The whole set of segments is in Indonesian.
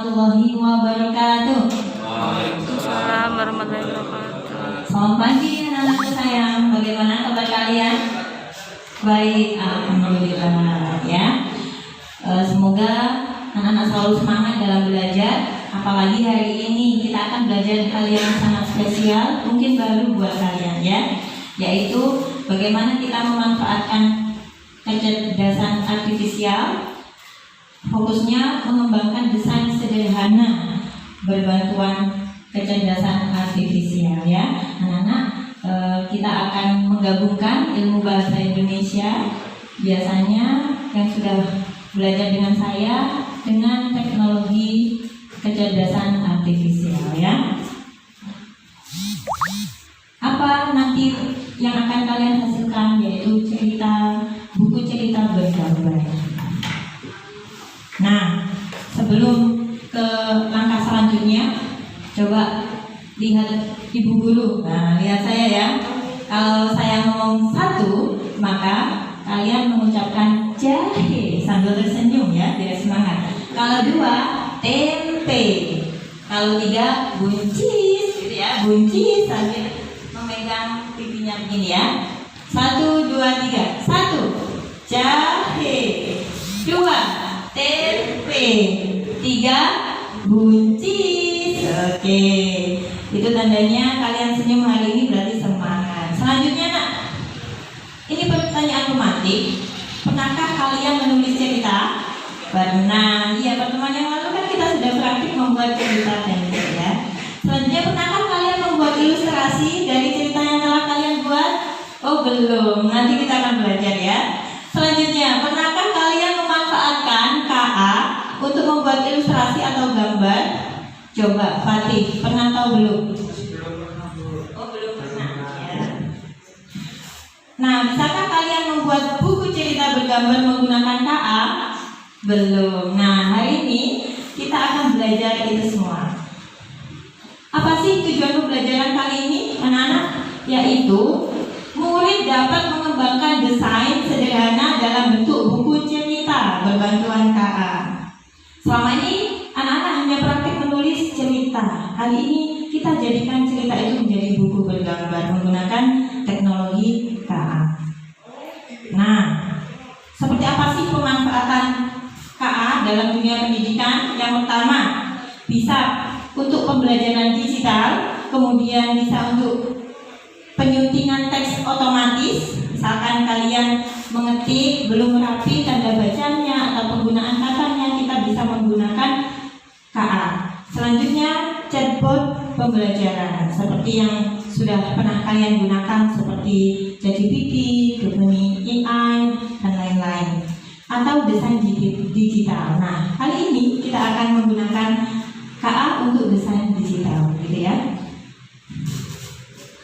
warahmatullahi wabarakatuh. Waalaikumsalam warahmatullahi wabarakatuh. Selamat pagi anak-anak sayang. Bagaimana kabar kalian? Baik, alhamdulillah ya. Semoga anak-anak selalu semangat dalam belajar. Apalagi hari ini kita akan belajar hal yang sangat spesial, mungkin baru buat kalian ya, yaitu bagaimana kita memanfaatkan kecerdasan artifisial. Fokusnya mengembangkan desain sederhana berbantuan kecerdasan artifisial ya. Anak-anak, kita akan menggabungkan ilmu bahasa Indonesia biasanya yang sudah belajar dengan saya dengan teknologi kecerdasan artifisial ya. Apa nanti yang akan kalian hasilkan, yaitu buku cerita bergambar. Nah, sebelum ke langkah selanjutnya, coba lihat ibu guru. Nah, lihat saya ya. Kalau saya ngomong 1, maka kalian mengucapkan jahe sambil tersenyum ya, biar semangat. Kalau 2, tempe. Kalau 3, buncis, gitu ya, buncis sambil memegang pipinya begini ya. 1, 2, 3. 1, jahe. 2, tempe. 3, buncis. Oke, itu tandanya kalian senyum hari ini, berarti semangat. Selanjutnya nak, ini pertanyaan pematik. Pernahkah kalian menulis cerita? Pernah. Iya, pertemuan yang lalu kan kita sudah praktik membuat cerita pendek ya. Selanjutnya, pernahkah kalian membuat ilustrasi dari cerita yang telah kalian buat? Oh belum, nanti kita akan belajar ya. Selanjutnya, pernahkah kalian memanfaatkan KA untuk membuat ilustrasi atau gambar? Coba Fatih, pernah atau belum? Oh belum pernah ya. Nah, bisakah kalian membuat buku cerita bergambar menggunakan KA? Belum. Nah, hari ini kita akan belajar itu semua. Apa sih tujuan pembelajaran kali ini, anak-anak? Yaitu murid dapat mengembangkan desain sederhana dalam bentuk buku cerita berbantuan KA. Selama ini anak-anak hanya praktik menulis cerita. Kali ini kita jadikan cerita itu menjadi buku bergambar menggunakan teknologi KA. Nah, seperti apa sih pemanfaatan KA dalam dunia pendidikan? Yang pertama, bisa untuk pembelajaran digital, kemudian bisa untuk penyuntingan teks otomatis. Misalkan kalian mengetik belum rapi tanda bacanya atau penggunaan katanya, kita bisa menggunakan KA. Selanjutnya, chatbot pembelajaran seperti yang sudah pernah kalian gunakan seperti ChatGPT, Gemini AI, dan lain-lain. Atau desain digital. Nah, kali ini kita akan menggunakan KA untuk desain digital, gitu ya.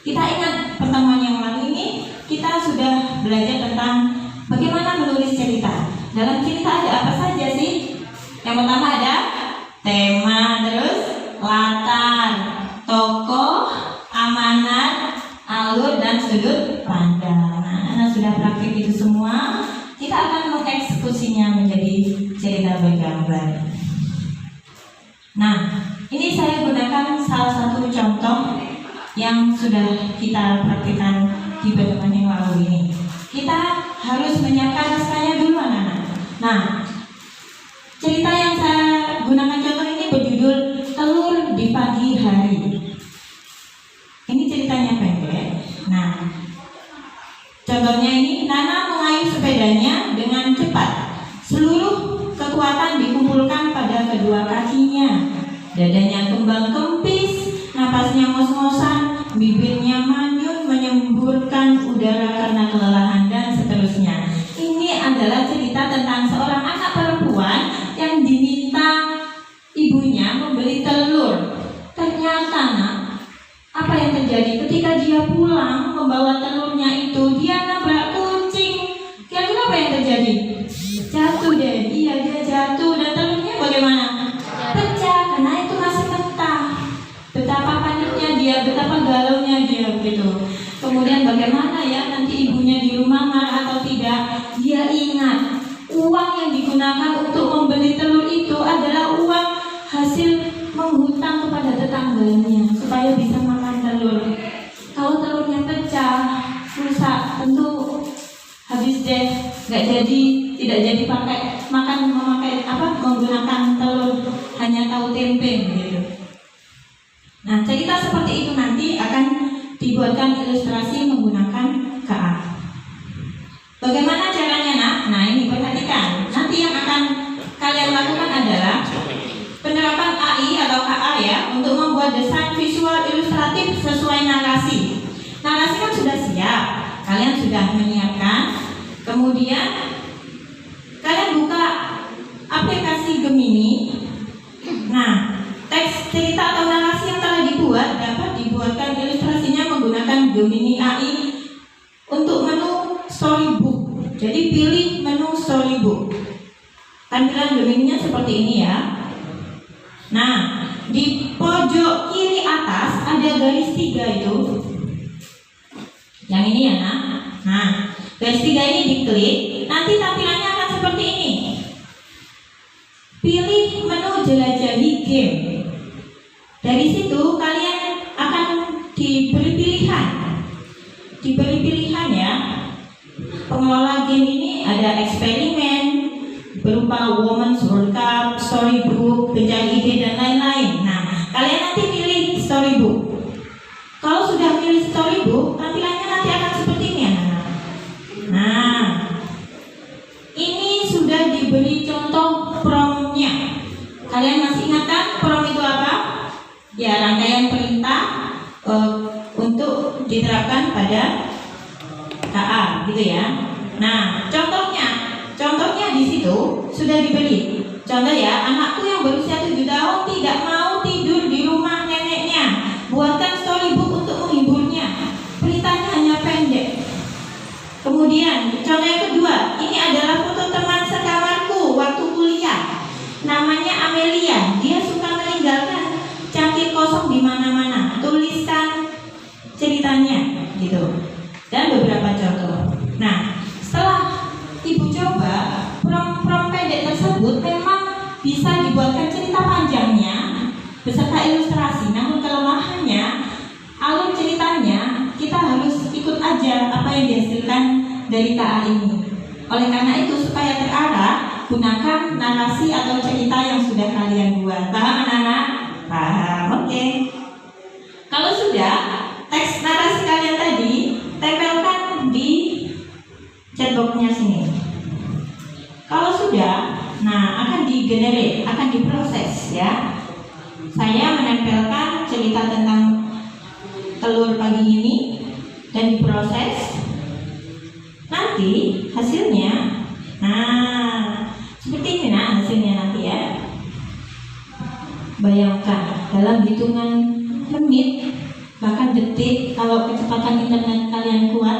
Kita ingat pertemuan yang lalu ini kita sudah belajar tentang bagaimana menulis cerita. Dalam cerita ada apa saja sih? Yang pertama ada tema, terus latar, tokoh, amanat, alur, dan sudut pandang. Nah, anak sudah praktik itu semua. Kita akan mengeksekusinya menjadi cerita bergambar. Nah, ini saya gunakan salah satu contoh yang sudah kita praktikkan di pertemuan yang lalu ini. Kita harus menyiapkan naskahnya dulu anak-anak. Nah, cerita yang saya gunakan contoh ini berjudul Telur di Pagi Hari. Ini ceritanya pendek. Nah, contohnya ini, Nana mengayuh sepedanya dengan cepat. Seluruh kekuatan dikumpulkan pada kedua kakinya. Dadanya kembang kempis, napasnya ngos-ngosan, bibirnya manyun menyemburkan udara karena kelelahan, dan seterusnya. Ini adalah cerita tentang seorang anak perempuan yang diminta ibunya membeli telur. Ternyata nak, apa yang terjadi ketika dia pulang membawa telurnya itu, dia nabrak kucing. Kira-kira apa yang terjadi? Jatuh deh, dia jatuh, dan telurnya bagaimana? Pecah, karena itu masih mentah. Betapa paniknya dia, betapa galaunya dia gitu. Kemudian bagaimana ya nanti ibunya di rumah marah atau tidak? Dia ingat uang yang digunakan untuk membeli telur itu adalah uang hasil tetangganya supaya bisa makan telur. Kalau telurnya pecah, rusak, tentu habis deh, nggak jadi, tidak jadi menggunakan telur, hanya tahu tempe gitu. Nah, cerita seperti itu nanti akan dibuatkan ilustrasi menggunakan KA. Bagaimana caranya, nak? Nah, ini perhatikan. Nanti yang akan kalian lakukan adalah penerapan AI atau KA ya, untuk membuat desain visual ilustratif sesuai narasi. Narasi kan sudah siap, kalian sudah menyiapkan. Kemudian kalian buka aplikasi Gemini. Nah, teks cerita atau narasi yang telah dibuat dapat dibuatkan ilustrasinya menggunakan Gemini AI untuk menu storybook. Jadi pilih menu storybook. Tampilan Gemini-nya seperti ini ya. Nah, di pojok kiri atas ada garis 3 itu. Yang ini ya, nak. Nah, garis 3 ini diklik, nanti tampilannya akan seperti ini. Pilih menu jelajahi game. Dari situ kalian akan diberi pilihan. Diberi pilihan ya. Pengelola game ini ada eksperimen berupa Women's World Cup, storybook, pencari ide dan lain-lain. Nah, kalian nanti pilih storybook. Kalau sudah pilih storybook, tampilannya nanti akan seperti ini ya. Nah, ini sudah diberi contoh prompt-nya. Kalian masih ingat kan prompt itu apa? Ya, rangkaian perintah untuk diterapkan pada KA gitu ya. Nah, contohnya di situ sudah diberi. Contoh ya, anakku yang berusia 7 tahun tidak mau tidur di rumah neneknya. Buatkan storybook untuk menghiburnya. Perintahnya hanya pendek. Kemudian contoh yang kedua, ini adalah foto teman sekamarku waktu kuliah. Namanya Amelia. Dia suka meninggalkan cangkir kosong di mana-mana. Tuliskan ceritanya gitu. Dan beberapa contoh. Nah, setelah ibu coba prompt pendek tersebut memang bisa dibuatkan cerita panjangnya beserta ilustrasi. Namun kelemahannya, alur ceritanya kita harus ikut aja apa yang dihasilkan dari KA ini. Oleh karena itu, supaya terarah, gunakan narasi atau cerita yang sudah kalian buat. Paham anak-anak? Paham, oke. Kalau sudah, teks narasi kalian tadi tempelkan di chatbox-nya sini. Kalau sudah, nah akan di-generate, akan diproses ya. Saya menempelkan cerita tentang telur pagi ini dan diproses. Nanti hasilnya, nah seperti ini nah hasilnya nanti ya. Bayangkan dalam hitungan menit bahkan detik, kalau kecepatan internet kalian kuat,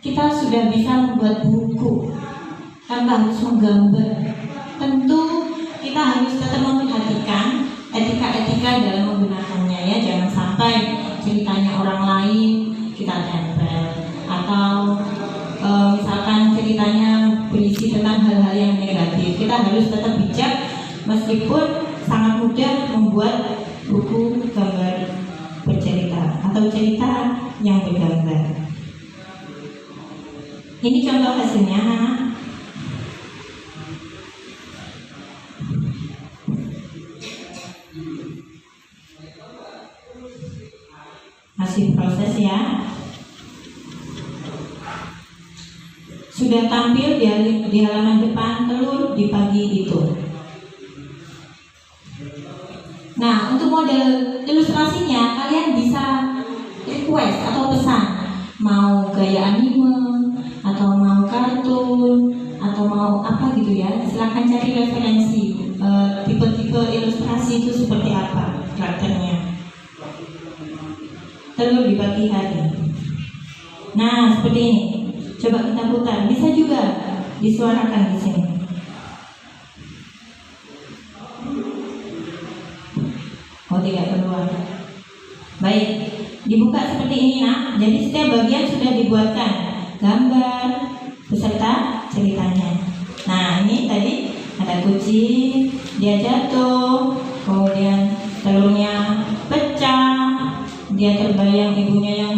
kita sudah bisa membuat buku tanpa harus menggambar. Tentu kita harus tetap memperhatikan etika-etika dalam menggunakannya ya. Jangan sampai ceritanya orang lain kita tempel, atau misalkan ceritanya berisi tentang hal-hal yang negatif. Kita harus tetap bijak meskipun sangat mudah membuat buku gambar bercerita atau cerita yang bergambar. Ini contoh hasilnya. Masih proses ya. Sudah tampil di halaman depan telur di pagi itu. Nah, untuk model ilustrasinya kalian bisa request atau pesan, mau gaya anime atau mau kartun atau mau apa gitu ya. Silahkan cari referensi tipe-tipe ilustrasi itu seperti apa karakternya. Telur di pagi hari. Nah, seperti ini. Coba kita putar. Bisa juga disuarakan di sini. Oh, tidak keluar. Baik, dibuka seperti ini nak. Jadi setiap bagian sudah dibuatkan gambar beserta ceritanya. Nah, ini tadi ada kucing, dia jatuh, kemudian telurnya dia terbayang ibunya yang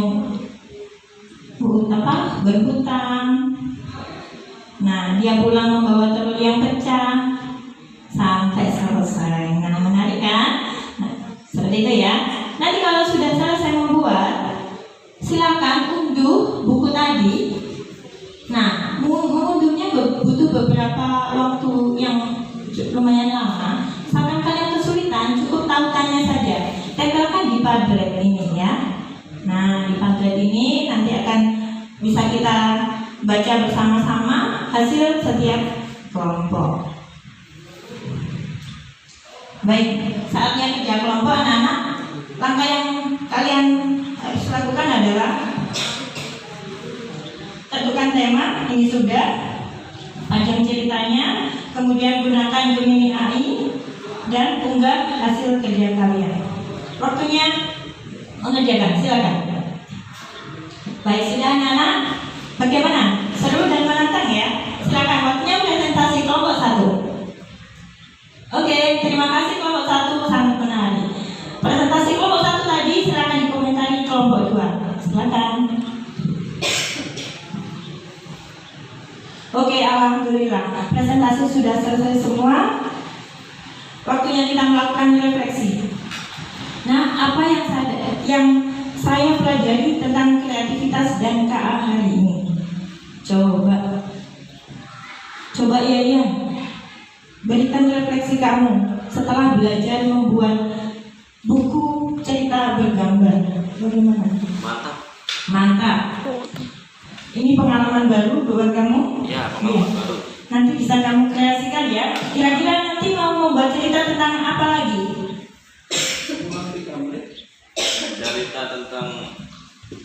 berhutang. Nah, dia pulang membawa telur yang pecah sampai selesai. Nah, menarik kan? Nah, seperti itu ya. Nanti kalau sudah selesai membuat, silakan unduh buku tadi. Nah, mengunduhnya butuh beberapa waktu yang lumayan lama. Misalkan kalian kesulitan, cukup tautannya saja. Tempelkan di Padlet ini ya. Nah, di Padlet ini nanti akan bisa kita baca bersama-sama hasil setiap kelompok. Baik, saatnya kerja kelompok anak-anak. Langkah yang kalian harus lakukan adalah tentukan tema, ini sudah, panjang ceritanya, kemudian gunakan Gemini AI dan unggah hasil kerja kalian. Waktunya mengerjakan, silakan. Baik, sudah anak-anak, bagaimana? Seru dan menantang ya? Silakan, waktunya presentasi kelompok 1. Oke, terima kasih kelompok 1, sangat menarik. Presentasi kelompok 1 tadi silakan dikomentari kelompok 2. Silakan. Oke, alhamdulillah. Presentasi sudah selesai semua. Waktunya kita melakukan refleksi. Nah, apa yang saya pelajari tentang kreativitas dan KA hari ini? Coba ya. Berikan refleksi kamu setelah belajar membuat buku cerita bergambar. Bagaimana? Mantap. Ini pengalaman baru buat kamu? Ya, pengalaman baru. Nanti bisa kamu kreasikan ya. Kira-kira nanti mau membuat cerita tentang apa lagi? Cerita tentang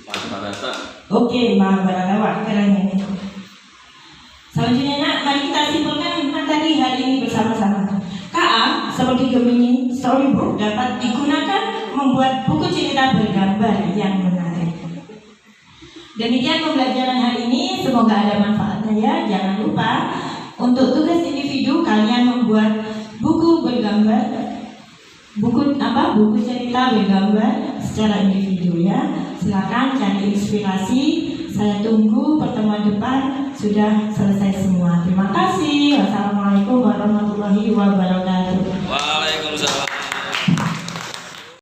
Mahabharata. Oke, Mahabharata. Wah, keren ini. Selanjutnya, nak, mari kita simpulkan materi hari ini bersama-sama. KA seperti Gemini Storybook dapat digunakan membuat buku cerita bergambar yang menarik. Demikian pembelajaran hari ini, semoga ada manfaatnya ya. Jangan lupa untuk tugas individu kalian membuat buku bergambar, buku cerita bergambar secara individu ya. Silakan cari inspirasi. Saya tunggu pertemuan depan sudah selesai semua. Terima kasih. Wassalamualaikum warahmatullahi wabarakatuh.